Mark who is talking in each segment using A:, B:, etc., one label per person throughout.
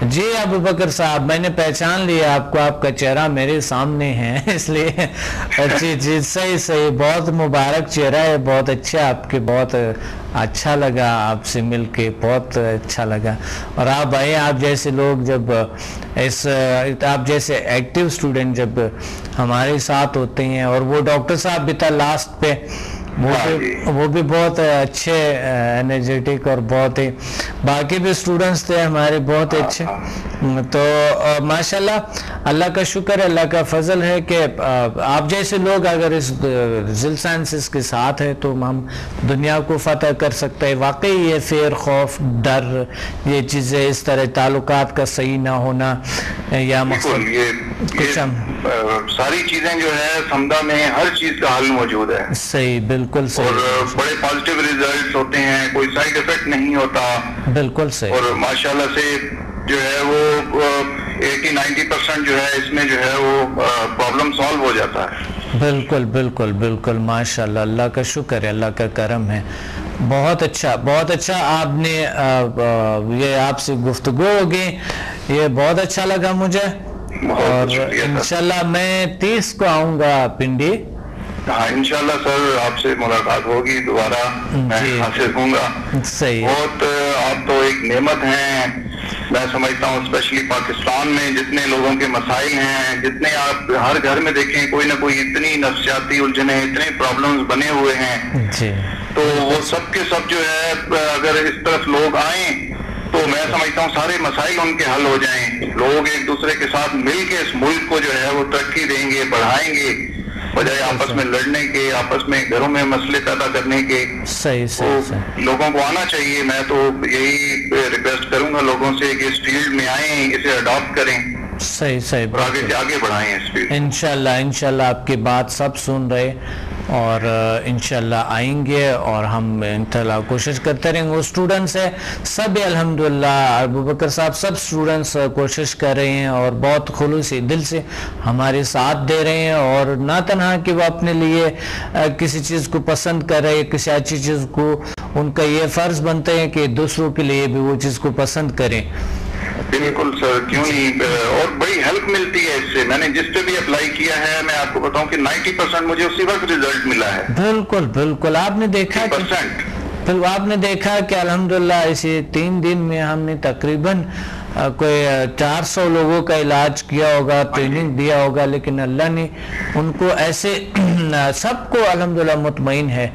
A: جی ابو بکر صاحب، میں نے پہچان لیا آپ کو، آپ کا چہرہ میرے سامنے ہے اس لیے جی صحیح، بہت مبارک چہرہ ہے، بہت اچھا، آپ کے بہت اچھا لگا آپ سے مل کے، بہت اچھا لگا۔ اور آپ آئے، آپ جیسے لوگ جب آپ جیسے ایکٹیو سٹوڈنٹ جب ہمارے ساتھ ہوتے ہیں، اور وہ ڈاکٹر صاحب بھی تھا لاسٹ پہ، وہ بھی بہت اچھے انرجیٹک، اور بہت ہی باقی بھی سٹوڈنٹس تھے ہمارے بہت اچھے۔ تو ماشاءاللہ اللہ کا شکر ہے، اللہ کا فضل ہے کہ آپ جیسے لوگ اگر اس ذیل سائنسز کے ساتھ ہے تو ہم دنیا کو فتح کر سکتے ہیں۔ واقعی یہ فیر، خوف، ڈر، یہ چیزیں اس طرح تعلقات کا صحیح نہ ہونا یا مقصد
B: کچھ ساری چیزیں جو ہے سمدہ میں ہر چیز کا حل موجود ہے۔
A: صحیح، بالکل صحیح،
B: اور بڑے پازیٹیو ریزلٹس ہوتے ہیں، کوئی سائیڈ ایفیکٹ نہیں ہوتا،
A: بالکل صحیح، اور
B: ماشاءاللہ سے جو ہے وہ 80-90% جو ہے اس میں جو ہے وہ پرابلم سالو ہو جاتا ہے۔
A: بالکل بالکل بالکل، ماشاءاللہ، اللہ کا شکر ہے، اللہ کا کرم ہے۔ بہت اچھا، بہت اچھا، آپ نے یہ آپ سے گفتگو ہوگی، یہ بہت اچھا لگا مجھے، اور انشاءاللہ میں 30 کو آؤں گا پنڈی۔
B: ہاں انشاءاللہ سر، آپ سے ملاقات ہوگی دوبارہ، میں حاصل ہوں گا۔
A: صحیح،
B: بہت آپ تو ایک نعمت ہیں، میں سمجھتا ہوں اسپیشلی پاکستان میں جتنے لوگوں کے مسائل ہیں، جتنے آپ ہر گھر میں دیکھیں کوئی نہ کوئی اتنی نفسیاتی الجھنیں، اتنے پرابلمز بنے ہوئے ہیں، تو وہ سب کے سب جو ہے اگر اس طرف لوگ آئیں تو میں سمجھتا ہوں سارے مسائل ان کے حل ہو جائیں۔ لوگ ایک دوسرے کے ساتھ مل کے اس ملک کو جو ہے وہ ترقی دیں گے، بڑھائیں گے، بجائے آپس میں لڑنے کے، آپس میں گھروں میں مسئلے پیدا کرنے کے۔ لوگوں کو آنا چاہیے، میں تو یہی ریکویسٹ کروں گا لوگوں سے کہ اس فیلڈ میں آئیں، اسے اڈاپٹ کریں،
A: صحیح،
B: اور آگے سے آگے بڑھائیں اس فیلڈ۔
A: انشاءاللہ آپ کی بات سب سن رہے، اور انشاءاللہ آئیں گے، اور ہم انشاءاللہ کوشش کرتے رہیں گے۔ وہ اسٹوڈنٹس ہیں سب، الحمدللہ ابو بکر صاحب، سب اسٹوڈنٹس کوشش کر رہے ہیں اور بہت خلوصی دل سے ہمارے ساتھ دے رہے ہیں، اور نہ تنہا کہ وہ اپنے لیے کسی چیز کو پسند کر رہے ہیں، کسی اچھی چیز کو، ان کا یہ فرض بنتا ہے کہ دوسروں کے لیے بھی وہ چیز کو پسند کریں۔
B: بالکل سر، کیوں نہیں، اور بڑی ہیلپ ملتی ہے اس سے۔ میں نے جس پہ بھی اپلائی کیا ہے، میں آپ کو بتاؤں کہ 90% مجھے اسی وقت ریزلٹ ملا ہے۔
A: بالکل، آپ نے دیکھا کہ الحمدللہ اسی 3 دن میں ہم نے تقریباً کوئی 400 لوگوں کا علاج کیا ہوگا، ٹریننگ دیا ہوگا، لیکن اللہ نے ان کو ایسے سب کو الحمدللہ مطمئن ہے۔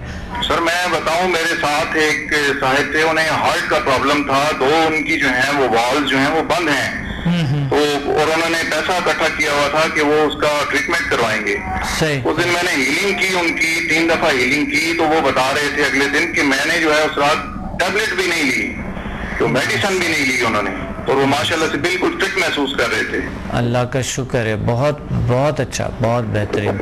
B: سر میں بتاؤں، میرے ساتھ ایک صاحب تھے، انہیں ہارٹ کا پرابلم تھا، 2 ان کی جو ہیں وہ والز جو ہیں وہ بند ہیں، تو اور انہوں نے پیسہ اکٹھا کیا ہوا تھا کہ وہ اس کا ٹریٹمنٹ کروائیں گے۔ اس دن میں نے ہیلنگ کی ان کی، 3 دفعہ ہیلنگ کی، تو وہ بتا رہے تھے اگلے دن کہ میں نے جو ہے اس رات ٹیبلٹ بھی نہیں لی، تو میڈیسن بھی نہیں لی انہوں نے، اور وہ ماشاءاللہ سے بالکل فٹ محسوس کر رہے تھے۔ اللہ
A: کا شکر ہے، بہت اچھا، بہت بہترین،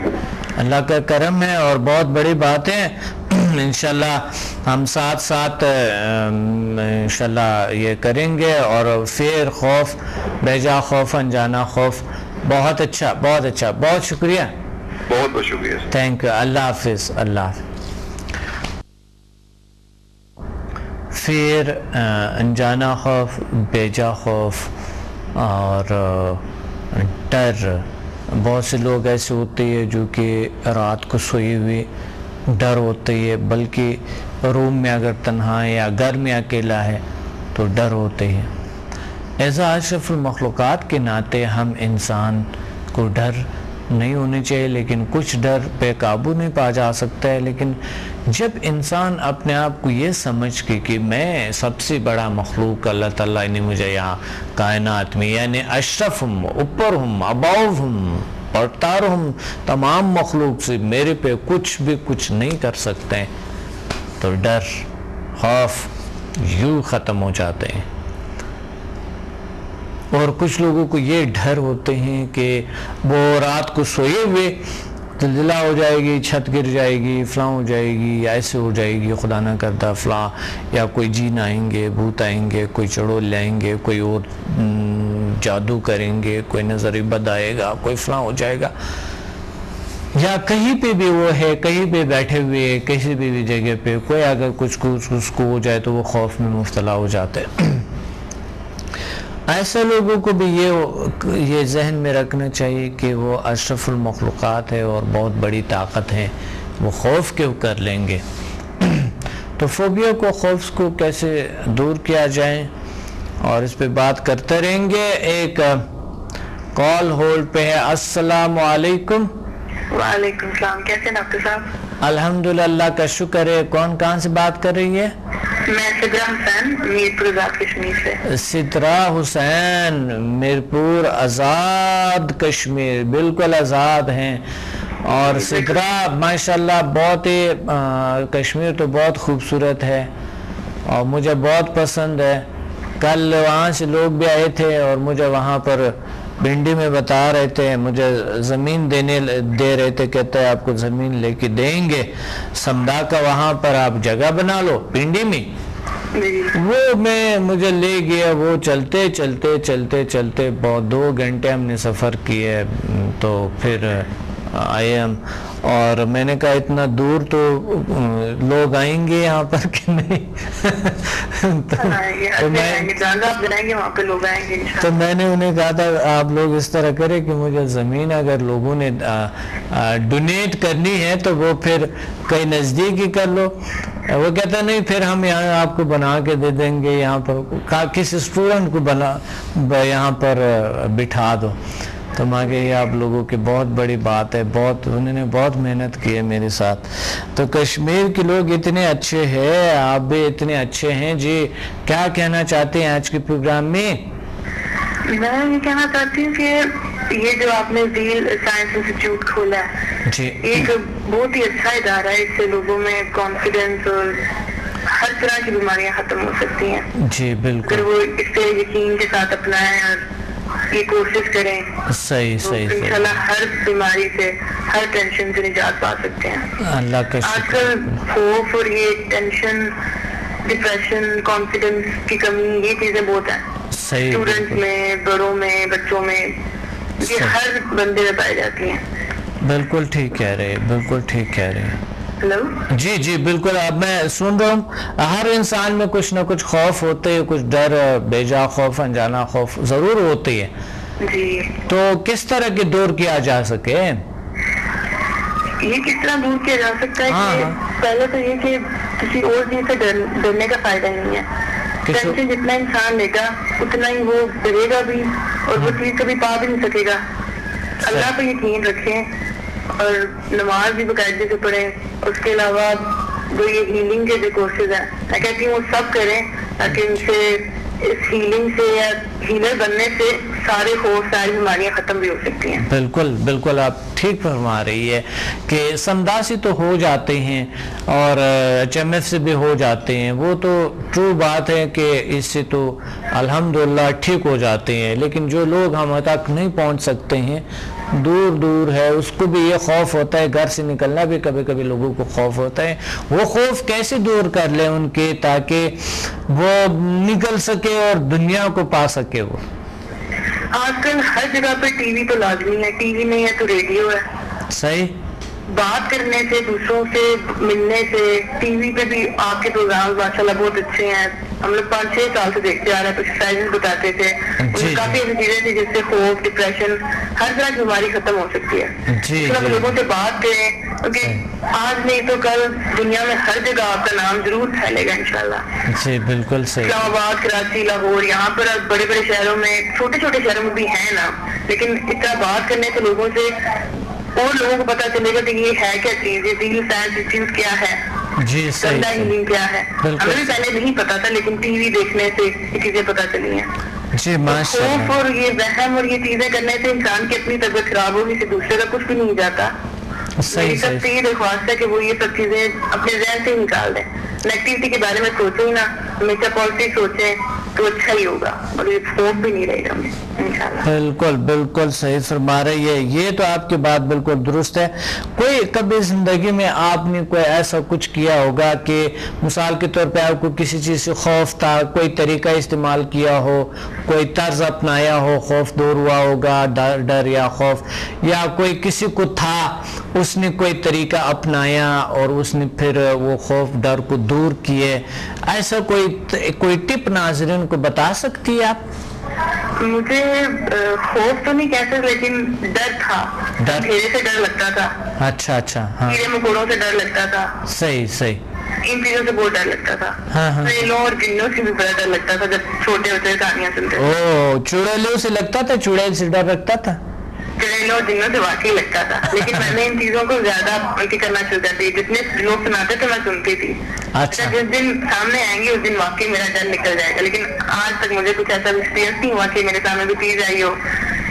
A: اللہ کا کرم ہے، اور بہت بڑی بات ہے۔ انشاءاللہ ہم ساتھ انشاءاللہ یہ کریں گے، اور فیر، خوف، بیجا خوف، انجانا خوف، بہت اچھا، بہت شکریہ،
B: بہت شکریہ،
A: تھینک یو، اللہ حافظ، اللہ حافظ۔ فیر، انجانا خوف، بیجا خوف اور ڈر، بہت سے لوگ ایسے ہوتے ہیں جو کہ رات کو سوئے ہوئے ڈر ہوتے ہے، بلکہ روم میں اگر تنہا ہے یا گھر میں اکیلا ہے تو ڈر ہوتے ہیں۔ ایسا اشرف المخلوقات کے ناطے ہم انسان کو ڈر نہیں ہونے چاہیے، لیکن کچھ ڈر پہ قابو نہیں پا جا سکتا ہے۔ لیکن جب انسان اپنے آپ کو یہ سمجھ کے کہ میں سب سے بڑا مخلوق اللہ تعالیٰ نے مجھے یہاں کائنات میں، یعنی اشرف ہوں، اوپر ہوں، اباؤ ہوں، برتر ہوں، تمام مخلوق سے میرے پہ کچھ نہیں کر سکتے، تو ڈر، خوف یوں ختم ہو جاتے ہیں۔ اور کچھ لوگوں کو یہ ڈر ہوتے ہیں کہ وہ رات کو سوئے ہوئے زلزلہ ہو جائے گی، چھت گر جائے گی، فلاں ہو جائے گی، یا ایسے ہو جائے گی، خدا نہ کرتا فلاں، یا کوئی جین آئیں گے، بھوت آئیں گے، کوئی چڑول لائیں گے، کوئی اور جادو کریں گے، کوئی نظر بد آئے گا، کوئی فلاں ہو جائے گا، یا کہیں پہ بھی وہ ہے، کہیں پہ بیٹھے ہوئے، کسی بھی جگہ پہ کوئی اگر کچھ کو ہو جائے تو وہ خوف میں مبتلا ہو جاتے ہیں۔ ایسے لوگوں کو بھی یہ ذہن میں رکھنا چاہیے کہ وہ اشرف المخلوقات ہے اور بہت بڑی طاقت ہے، وہ خوف کیوں کر لیں گے؟ تو فوبیا کو، خوف کو کیسے دور کیا جائے، اور اس پہ بات کرتے رہیں گے۔ ایک کال ہولڈ پہ ہے۔ السلام علیکم۔
C: وعلیکم السلام، کیسے ہیں ڈاکٹر صاحب؟
A: الحمدللہ، اللہ کا شکر ہے۔ کون کہاں سے بات کر رہی ہے؟
C: میں سدرا حسین، میرپور آزاد کشمیر سے۔
A: سدرا حسین، میرپور آزاد کشمیر، بالکل آزاد ہیں۔ اور سدرا ماشاءاللہ بہت ہی کشمیر تو بہت خوبصورت ہے اور مجھے بہت پسند ہے۔ کل وہاں سے لوگ بھی آئے تھے اور مجھے وہاں پر بھنڈی میں بتا رہے تھے، مجھے زمین دے رہے تھے، کہتے ہیں آپ کو زمین لے کے دیں گے سمدھا کا، وہاں پر آپ جگہ بنا لو پنڈی میں۔ وہ مجھے لے گیا، وہ چلتے بہت 2 گھنٹے ہم نے سفر کیے، تو پھر آئے ہم۔ اور میں نے کہا اتنا دور تو لوگ آئیں گے یہاں پر کہ نہیں؟ تو میں نے انہیں کہا تھا آپ لوگ اس طرح کریں کہ مجھے زمین اگر لوگوں نے ڈونیٹ کرنی ہے تو وہ پھر کہیں نزدیک ہی کر لو۔ وہ کہتا نہیں پھر ہم یہاں آپ کو بنا کے دے دیں گے، یہاں پر کسی اسٹوڈنٹ کو یہاں پر بٹھا دو۔ تو ماں کہ یہ آپ لوگوں کی بہت بڑی بات ہے، انہوں نے بہت محنت کی ہے میرے ساتھ۔ تو کشمیر کے لوگ اتنے اچھے ہیں، آپ بھی اتنے اچھے ہیں۔ جی کیا کہنا چاہتے ہیں آج کے پروگرام میں؟
C: میں یہ کہنا چاہتی ہوں کہ یہ جو آپ نے ذیل سائنس انسٹیٹیوٹ کھولا ہے،
A: جی
C: ایک بہت ہی اچھا ادارہ ہے۔ اس سے لوگوں میں کانفیڈنس اور ہر طرح کی بیماریاں ختم ہو سکتی ہیں
A: جی بالکل،
C: اگر وہ اس سے یقین کے ساتھ اپنائیں اور یہ کوشش کریں۔
A: صحیح
C: انشاءاللہ ہر بیماری سے، ہر ٹینشن سے نجات پا سکتے ہیں۔
A: اللہ کا
C: آج
A: شکر۔
C: کل خوف اور یہ ٹینشن، ڈپریشن، کانفیڈنس کی کمی، یہ چیزیں بہت ہیں
A: صحیح،
C: اسٹوڈنٹس میں، بڑوں میں، بچوں میں، یہ ہر بندے میں پائی جاتی ہیں۔
A: بالکل ٹھیک کہہ رہے ہیں، بالکل ٹھیک کہہ رہے ہیں۔
C: ہلو
A: جی بالکل، اب میں سن رہا ہوں ہر انسان میں کچھ نہ کچھ خوف ہوتے ہے، کچھ ڈر، بیجا خوف، انجانا خوف ضرور ہوتی ہے۔
C: جی،
A: تو کس طرح کی دور کیا جا سکے؟
C: یہ کس طرح دور کیا جا سکتا ہے کہ پہلے تو یہ کہ کسی اور چیز سے ڈرنے کا فائدہ نہیں ہے۔ ٹینشن جتنا انسان لے گا اتنا ہی وہ ڈرے گا بھی، اور وہ چیز کبھی پا بھی نہیں سکے گا۔ اللہ پہ یقین رکھیں اور نماز بھی باقاعدگی سے پڑھیں۔ اس کے علاوہ جو یہ ہیلنگ کے جو کورسز ہیں، میں کہتی ہوں وہ سب کریں تاکہ ان سے، اس ہیلنگ سے یا ہیلر بننے سے سارے خوف، ساری بیماریاں ختم بھی ہو سکتی ہیں۔
A: بالکل آپ ٹھیک فرما رہی ہے کہ سمداسی تو ہو جاتے ہیں اور HMF سے بھی ہو جاتے ہیں، وہ تو ٹرو بات ہے کہ اس سے تو الحمدللہ ٹھیک ہو جاتے ہیں، لیکن جو لوگ ہم تک نہیں پہنچ سکتے ہیں، دور ہے، اس کو بھی یہ خوف ہوتا ہے، گھر سے نکلنا بھی کبھی لوگوں کو خوف ہوتا ہے۔ وہ خوف کیسے دور کر لیں ان کے، تاکہ وہ نکل سکے اور دنیا کو پا سکے؟ وہ
C: آج کل ہر جگہ پہ ٹی وی تو لازمی ہے، ٹی وی نہیں ہے تو ریڈیو ہے۔
A: صحیح،
C: بات کرنے سے، دوسروں سے ملنے سے، ٹی وی پہ بھی آپ کے پروگرام ماشاءاللہ بہت اچھے ہیں۔ ہم لوگ 5-6 سال سے دیکھتے آ رہے ہیں، کچھ ایکسرسائز بتاتے تھے، کافی ایسی چیزیں تھیں جس سے خوف، ڈپریشن، ہر طرح کی بیماری ختم ہو سکتی ہے۔ لوگوں سے بات کریں کیونکہ آج نہیں تو کل دنیا میں ہر جگہ آپ کا نام ضرور پھیلے گا انشاءاللہ۔
A: جی بالکل صحیح۔
C: اسلام آباد، کراچی، لاہور، یہاں پر بڑے شہروں میں، چھوٹے شہروں میں بھی ہیں نا، لیکن اس طرح بات کرنے سے لوگوں سے اور لوگوں کو پتا چلے گا کہ یہ ہے کیا چیز، یہ ذیل سائنس انسٹیٹیوٹ کیا ہے،
A: جی صحیح،
C: ہیلنگ کیا ہے۔ ہمیں بھی پہلے نہیں پتا تھا، لیکن ٹی وی دیکھنے سے یہ چیزیں پتا چلی ہیں۔
A: جی ماشاءاللہ۔
C: خوف اور یہ وہم اور یہ چیزیں کرنے سے انسان کی اپنی طبیعت خراب ہوگی، سے دوسرے کا کچھ بھی نہیں جاتا۔ میری سب سے یہ درخواست ہے کہ وہ یہ سب چیزیں اپنے ذہن سے نکال دیں، نیگیٹیوٹی کے بارے میں سوچیں ہی نہ، ہمیشہ پازیٹیو سوچیں تو اچھا ہی ہوگا اور یہ خوف بھی نہیں رہے گا انشاءاللہ۔
A: بالکل صحیح فرما رہی ہے، یہ تو آپ کی بات بالکل درست ہے۔ کوئی کبھی زندگی میں آپ نے کوئی ایسا کچھ کیا ہوگا کہ مثال کے طور پہ آپ کو کسی چیز سے خوف تھا، کوئی طریقہ استعمال کیا ہو، کوئی طرز اپنایا ہو، خوف دور ہوا ہوگا، ڈر یا خوف، یا کوئی کسی کو تھا اس نے کوئی طریقہ اپنایا اور اس نے پھر وہ خوف ڈر کو دور کیے، ایسا کوئی ٹپ ناظرین کو بتا سکتی ہے آپ؟
C: مجھے خوف تو نہیں کہہ سکتے لیکن ڈر تھا، اندھیرے سے ڈر لگتا تھا.
A: اچھا اچھا. ہاں
C: کیڑے مکوڑوں سے ڈر لگتا تھا.
A: صحیح صحیح.
C: ان چیزوں سے بہت ڈر لگتا تھا. چڑیلوں اور جنوں سے بھی بڑا ڈر لگتا تھا جب چھوٹے ہوتے کہانیاں سنتے.
A: چڑیلوں سے لگتا تھا؟ چڑیل سے ڈر لگتا تھا؟
C: چڑیلوں اور جنوں سے واقعی لگتا تھا، لیکن میں نے ان چیزوں کو زیادہ کرنا شروع کر دی. جتنے لوگ سناتے تھے میں سنتی تھی.
A: اچھا.
C: جس دن سامنے آئیں گے اس دن واقعی میرا ڈر نکل جائے گا. لیکن آج تک مجھے کچھ ایسا ایکسپیرینس نہیں ہوا کہ میرے سامنے کوئی چیز آئی ہو.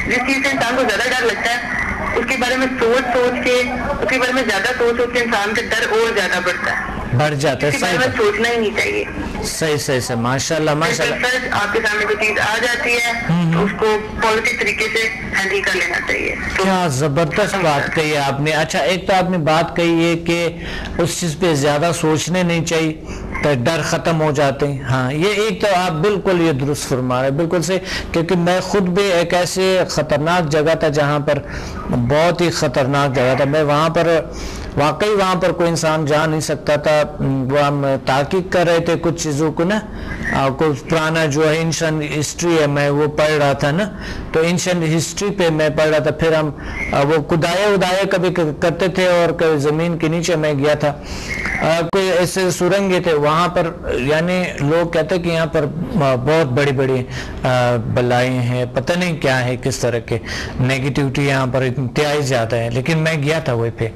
C: جس چیز سے انسان کو زیادہ ڈر لگتا ہے اس کے بارے میں سوچ کے زیادہ سوچ کے انسان کا ڈر اور زیادہ بڑھتا ہے،
A: بڑھ جاتا ہے.
C: صحیح. سوچنا ہی نہیں چاہیے.
A: صحیح. ماشاء اللہ ماشاء اللہ.
C: آپ کے سامنے کوئی چیز آ جاتی ہے تو اس کو پازیٹیو طریقے سے ہینڈل کر لینا چاہیے.
A: کیا زبردست بات کہی ہے آپ نے. اچھا ایک تو آپ نے بات کہی ہے کہ اس چیز پہ زیادہ سوچنے نہیں چاہیے تو ڈر ختم ہو جاتے ہیں. ہاں یہ ایک تو آپ بالکل یہ درست فرما رہے ہیں، بالکل سے. کیونکہ میں خود بھی ایک ایسے خطرناک جگہ تھا جہاں پر بہت ہی خطرناک جگہ تھا. میں وہاں پر واقعی وہاں پر کوئی انسان جا نہیں سکتا تھا. وہ ہم تحقیق کر رہے تھے کچھ چیزوں کو نا، کچھ پرانا جو ہے اینشنٹ ہسٹری ہے میں وہ پڑھ رہا تھا نا، تو اینشنٹ ہسٹری پہ میں پڑھ رہا تھا. پھر ہم وہ کدائے کبھی کرتے تھے اور کبھی زمین کے نیچے میں گیا تھا. کوئی ایسے سرنگیں تھے وہاں پر، یعنی لوگ کہتے کہ یہاں پر بہت بڑی بڑی بلائیں ہیں، پتہ نہیں کیا ہے، کس طرح کے نیگیٹیوٹی یہاں پر انتہائی زیادہ ہے. لیکن میں گیا تھا وہی پہ.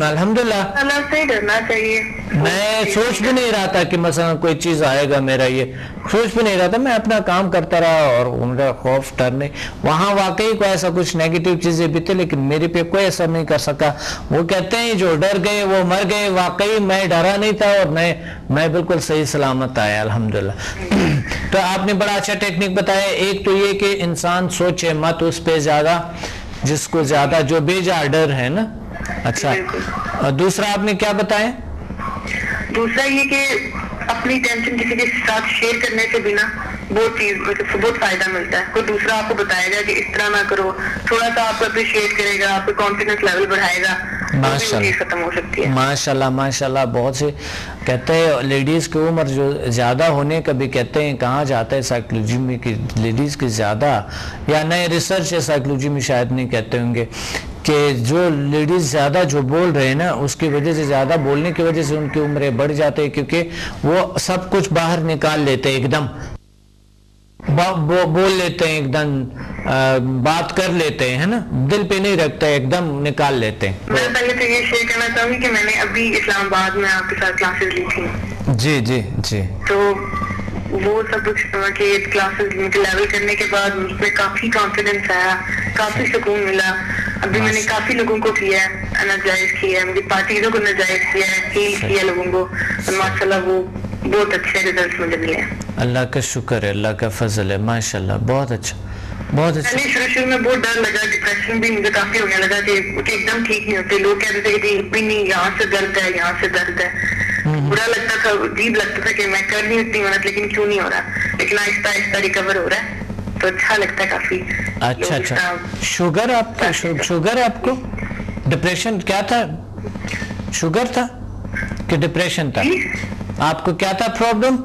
A: الحمدللہ
C: اللہ سے ڈرنا چاہیے.
A: میں سوچ بھی نہیں رہا تھا کہ مثلا کوئی چیز آئے گا، میرا یہ سوچ بھی نہیں رہا تھا. میں اپنا کام کرتا رہا اور میرا خوف ڈر نہیں. وہاں واقعی کوئی ایسا کچھ نیگیٹیو چیزیں بھی تھے لیکن میرے پہ کوئی ایسا نہیں کر سکا. وہ کہتے ہیں جو ڈر گئے وہ مر گئے. واقعی میں ڈرا نہیں تھا اور میں بالکل صحیح سلامت آیا الحمدللہ. تو آپ نے بڑا اچھا ٹیکنیک بتایا. ایک تو یہ کہ انسان سوچے مت اس پہ زیادہ جس کو زیادہ جو بے جا ڈر ہے نا. اچھا اور دوسرا آپ نے کیا بتایا؟
C: دوسرا یہ کہ اپنی ٹینشن کسی کے ساتھ شیئر کرنے سے بھی نا بہت فائدہ ملتا ہے. کوئی دوسرا آپ کو بتائے گا کہ اس طرح نہ کرو، تھوڑا سا آپ کو اپریشیٹ کرے گا، آپ کو کانفیڈنس لیول بڑھائے گا، ختم ہو سکتی ہے.
A: ماشاء اللہ. بہت سے کہتے ہیں لیڈیز کی عمر جو زیادہ ہونے کا بھی کہتے ہیں کہاں جاتا ہے سائیکولوجی میں کہ لیڈیز کی زیادہ، یا نئے ریسرچ ہے سائیکولوجی میں شاید نہیں کہتے ہوں گے کہ جو لیڈیز زیادہ جو بول رہے ہیں نا اس کی وجہ سے، زیادہ بولنے کی وجہ سے ان کی عمریں بڑھ جاتے ہیں. کیونکہ وہ سب کچھ باہر نکال لیتے ہیں، ایک دم بول لیتے ہیں، ایک دم بات کر لیتے ہیں نا، دل پہ نہیں رکھتے، ایک دم نکال لیتے ہیں.
C: میں پہلے تو یہ شیئر کرنا چاہوں گی کہ میں نے ابھی اسلام آباد میں آپ کے ساتھ کلاسز لی تھی.
A: جی. تو
C: وہ سب کچھ کلاسز لیول کرنے کے بعد مجھ میں کافی کانفیڈنس آیا، کافی سکون ملا. ابھی میں نے کافی لوگوں کو کیا ہے، انرجائز کیا ہے، مجھے پارٹیزوں کو انرجائز کیا ہے، ہیل کیا لوگوں کو. ماشاءاللہ وہ بہت اچھے ریزلٹس مجھے ملے ہیں.
A: اللہ کا شکر ہے، اللہ کا فضل ہے. ماشاءاللہ بہت اچھا.
C: شروع میں بہت ڈر لگا، ڈپریشن بھی مجھے کافی ہونے لگا کہ ایک دم ٹھیک نہیں ہوتے. لوگ کہتے تھے کہ بھی نہیں، یہاں سے درد ہے، یہاں سے درد ہے. برا لگتا تھا، عجیب لگتا تھا کہ میں کر نہیں اتنی محنت لیکن کیوں نہیں ہو رہا. لیکن آہستہ آہستہ ریکور ہو رہا ہے تو اچھا لگتا ہے کافی.
A: اچھا. شوگر ہے آپ کو؟ ڈپریشن کیا تھا؟ شوگر تھا کہ ڈپریشن تھا؟ آپ کو کیا تھا پرابلم؟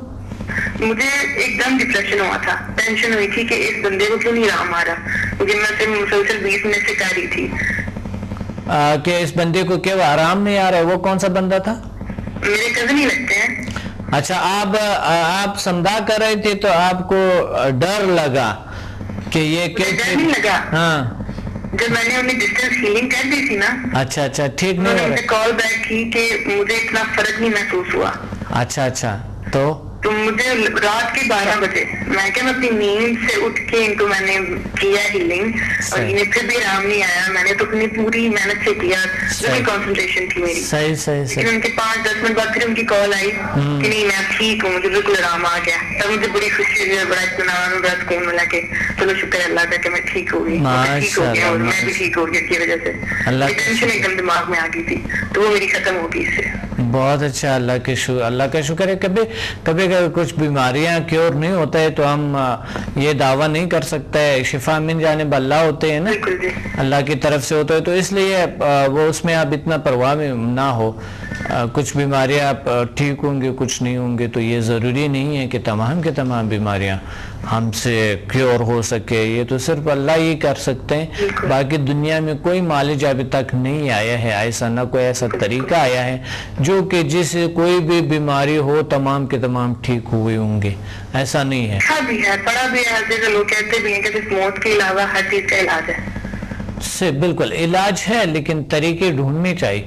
C: مجھے ایک دم ڈپریشن ہوا تھا. ٹینشن ہوئی تھی کہ اس بندے کو کیوں نہیں رہا ہمارا، کیونکہ میں سے مسلسل 20 منٹ سے کر رہی تھی
A: کہ اس بندے کو کیوں آرام نہیں آ رہا ہے. وہ کون سا بندہ تھا؟
C: میرے کزن ہی لگتے ہیں.
A: اچھا آپ سمدھا کر رہے تھے تو آپ کو ڈر لگا کہ یہ
C: ڈر نہیں لگا.
A: ہاں
C: جب میں نے انہیں ڈسٹینس ہیلنگ کر دی تھی نا.
A: اچھا ٹھیک نہیں ہو رہا.
C: کال بیک کی کہ مجھے اتنا فرق نہیں محسوس ہوا.
A: اچھا
C: تو مجھے رات کے 12 بجے میں کہ میں اپنی نیند سے اٹھ کے ان کو میں نے کیا ہیلنگ اور انہیں پھر بھی آرام نہیں آیا. میں نے تو اپنی پوری محنت سے کیا، پوری کنسنٹریشن تھی میری.
A: صحیح.
C: لیکن ان کے 5-10 منٹ بعد پھر ان کی کال آئی کہ نہیں میں ٹھیک ہوں، مجھے بالکل آرام آ گیا. تب مجھے بڑی خوشی ہوئی، بڑا اطمینان، بڑا سکون ملا کہ چلو شکر اللہ کا کہ میں ٹھیک ہو گئی، ٹھیک ہو گیا اور میں بھی ٹھیک ہو گیا کی وجہ سے. ٹینشن ایک دم دماغ میں آ گئی تھی تو وہ میری ختم ہو گئی اس سے.
A: بہت اچھا. اللہ کا شکر ہے. کبھی کچھ بیماریاں کیور نہیں ہوتا ہے تو ہم یہ دعویٰ نہیں کر سکتے. شفا من جانب اللہ ہوتے ہیں نا، اللہ کی طرف سے ہوتا ہے. تو اس لیے وہ اس میں آپ اتنا پرواہ نہ ہو. کچھ بیماریاں ٹھیک ہوں گے، کچھ نہیں ہوں گے، تو یہ ضروری نہیں ہے کہ تمام کے تمام بیماریاں ہم سے کیور ہو سکے. یہ تو صرف اللہ ہی کر سکتے ہیں. باقی دنیا میں کوئی معالج ابھی تک نہیں آیا ہے، ایسا نہ کوئی ایسا طریقہ آیا ہے جو کہ جس سے کوئی بھی بیماری ہو تمام کے تمام ٹھیک ہوئے ہوں گے. ایسا نہیں ہے.
C: ہاں بھی ہے، پڑھا بھی ہے، جیسے لوگ کہتے بھی ہیں کہ موت کے علاوہ ہر چیز کا علاج ہے.
A: بالکل علاج ہے، لیکن طریقے ڈھونڈنے چاہیے.